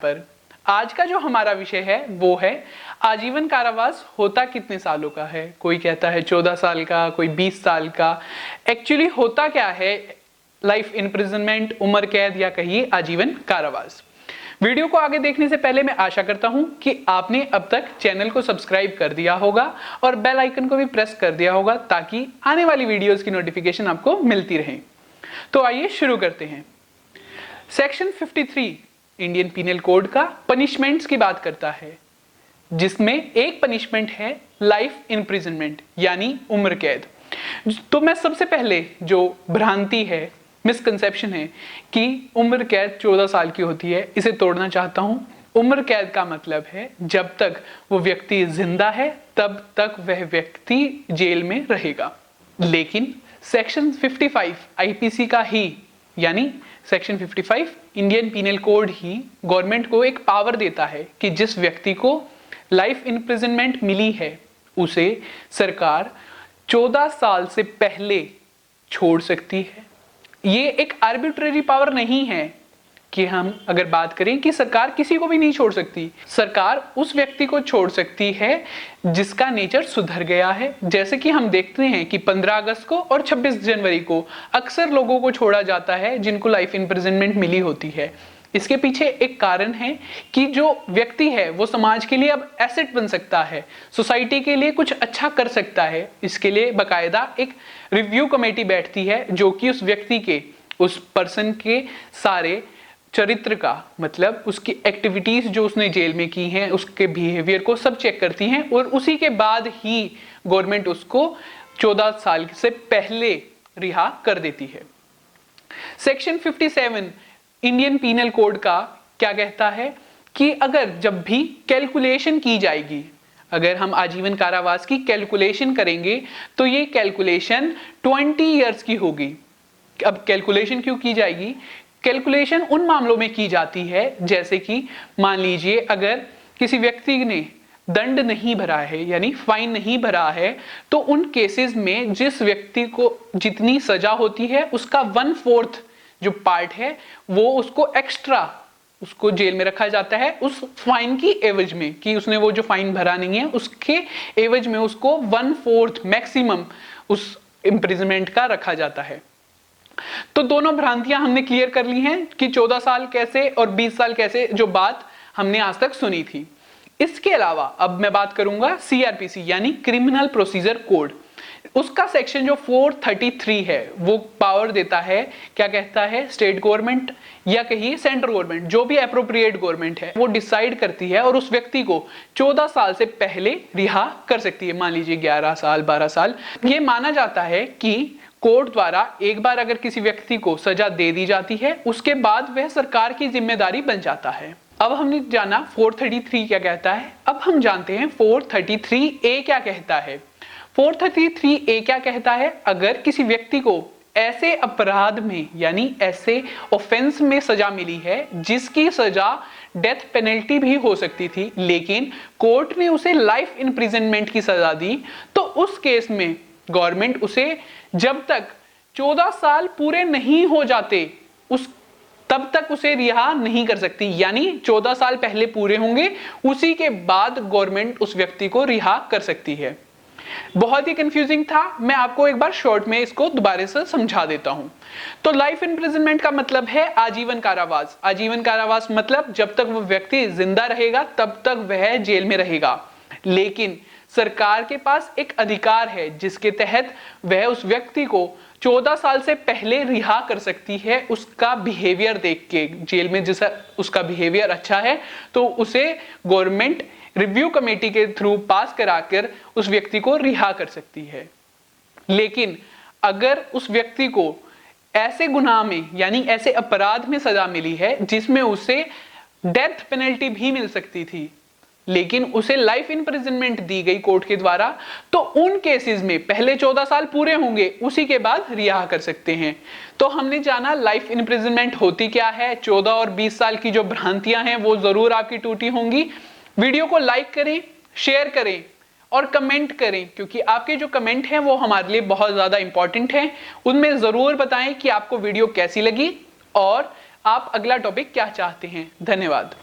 पर आज का जो हमारा विषय है वो है आजीवन कारावास होता कितने सालों का है। कोई कहता है 14 साल का, कोई 20 साल का। एक्चुअली होता क्या है, लाइफ इम्प्रिजनमेंट, उम्र कैद या कहिए आजीवन कारावास। वीडियो को आगे देखने से पहले मैं आशा करता हूं कि आपने अब तक चैनल को सब्सक्राइब कर दिया होगा और बेल आइकन को भी प्रेस कर दिया होगा ताकि आने वाली वीडियोस की नोटिफिकेशन आपको मिलती रहे। तो आइए शुरू करते हैं। सेक्शन 53 इंडियन पीनल कोड का पनिशमेंट्स की बात करता है, जिसमें एक पनिशमेंट है लाइफ इम्प्रिजनमेंट यानी उम्र कैद। तो मैं सबसे पहले जो भ्रांति है, मिसकंसेप्शन है कि उम्र कैद 14 साल की होती है, इसे तोड़ना चाहता हूं। उम्र कैद का मतलब है जब तक वो व्यक्ति जिंदा है तब तक वह व्यक्ति जेल में रहेगा। लेकिन सेक्शन 55 आईपीसी का ही यानी सेक्शन 55 इंडियन पीनल कोड ही गवर्नमेंट को एक पावर देता है कि जिस व्यक्ति को लाइफ इम्प्रिजनमेंट मिली है उसे सरकार 14 साल से पहले छोड़ सकती है। ये एक आर्बिट्रेरी पावर नहीं है कि हम अगर बात करें कि सरकार किसी को भी नहीं छोड़ सकती। सरकार उस व्यक्ति को छोड़ सकती है जिसका नेचर सुधर गया है। जैसे कि हम देखते हैं कि 15 अगस्त को और 26 जनवरी को अक्सर लोगों को छोड़ा जाता है जिनको लाइफ इम्प्रिजनमेंट मिली होती है। इसके पीछे एक कारण है कि जो व्यक्ति है वो समाज के लिए अब एसेट बन सकता है, सोसाइटी के लिए कुछ अच्छा कर सकता है। इसके लिए बाकायदा एक रिव्यू कमेटी बैठती है जो कि उस व्यक्ति के, उस पर्सन के सारे चरित्र का मतलब उसकी एक्टिविटीज जो उसने जेल में की हैं, उसके बिहेवियर को सब चेक करती हैं और उसी के बाद ही गवर्नमेंट उसको 14 साल से पहले रिहा कर देती है। सेक्शन 57 इंडियन पीनल कोड का क्या कहता है कि अगर जब भी कैलकुलेशन की जाएगी, अगर हम आजीवन कारावास की कैलकुलेशन करेंगे तो ये कैलकुलेशन 20 इयर्स की होगी। अब कैलकुलेशन क्यों की जाएगी? कैलकुलेशन उन मामलों में की जाती है जैसे कि मान लीजिए अगर किसी व्यक्ति ने दंड नहीं भरा है यानी फाइन नहीं भरा है, तो उन केसेस में जिस व्यक्ति को जितनी सजा होती है उसका 1/4 जो पार्ट है वो उसको एक्स्ट्रा उसको जेल में रखा जाता है उस फाइन की एवज में, कि उसने वो जो फाइन भरा नहीं है उसके एवज में उसको 1/4 मैक्सिमम उस इम्प्रिजनमेंट का रखा जाता है। तो दोनों भ्रांतियां हमने क्लियर कर ली हैं कि 14 साल कैसे और 20 साल कैसे, जो बात हमने आज तक सुनी थी। इसके अलावा अब मैं बात करूंगा सीआरपीसी यानी क्रिमिनल प्रोसीजर कोड। उसका सेक्शन जो 433 है वो पावर देता है, क्या कहता है, स्टेट गवर्नमेंट या कहिए सेंट्रल गवर्नमेंट, जो भी एप्रोप्रिएट गवर्नमेंट है वो डिसाइड करती है और उस व्यक्ति को 14 साल से पहले रिहा कर सकती है। मान लीजिए 11 साल 12 साल। ये माना जाता है कि कोर्ट द्वारा एक बार अगर किसी व्यक्ति को सजा दे दी जाती है उसके बाद वह सरकार की जिम्मेदारी बन जाता है। अब हमने जाना 433 क्या कहता है, अब हम जानते हैं 433A क्या कहता है। 433A क्या कहता है, अगर किसी व्यक्ति को ऐसे अपराध में यानी ऐसे ऑफेंस में सजा मिली है जिसकी सजा डेथ पेनल्टी भी हो सकती थी लेकिन कोर्ट ने उसे लाइफ इम्प्रिजनमेंट की सजा दी, तो उस केस में गवर्नमेंट उसे जब तक 14 साल पूरे नहीं हो जाते तब तक उसे रिहा नहीं कर सकती। यानी 14 साल पहले पूरे होंगे उसी के बाद गवर्नमेंट उस व्यक्ति को रिहा कर सकती है। बहुत ही कंफ्यूजिंग था, मैं आपको एक बार शॉर्ट में इसको दोबारा से समझा देता हूं। तो लाइफ इम्प्रिजनमेंट का मतलब है आजीवन कारावास। आजीवन कारावास मतलब जब तक वो व्यक्ति जिंदा रहेगा तब तक वह जेल में रहेगा। लेकिन सरकार के पास एक अधिकार है जिसके तहत वह उस व्यक्ति को 14 साल से पहले रिहा कर सकती है। उसका बिहेवियर देख के, जेल में जैसा उसका बिहेवियर अच्छा है तो उसे गवर्नमेंट रिव्यू कमेटी के थ्रू पास कराकर उस व्यक्ति को रिहा कर सकती है। लेकिन अगर उस व्यक्ति को ऐसे गुनाह में यानी ऐसे अपराध में सजा मिली है जिसमें उसे डेथ पेनल्टी भी मिल सकती थी लेकिन उसे लाइफ इम्प्रिजनमेंट दी गई कोर्ट के द्वारा, तो उन केसेस में पहले 14 साल पूरे होंगे उसी के बाद रिहा कर सकते हैं। तो हमने जाना लाइफ इम्प्रिजनमेंट होती क्या है। 14 और 20 साल की जो भ्रांतियां हैं वो जरूर आपकी टूटी होंगी। वीडियो को लाइक करें, शेयर करें और कमेंट करें, क्योंकि आपके जो कमेंट हैं वो हमारे लिए बहुत ज्यादा इंपॉर्टेंट हैं। उनमें जरूर बताएं कि आपको वीडियो कैसी लगी और आप अगला टॉपिक क्या चाहते हैं। धन्यवाद।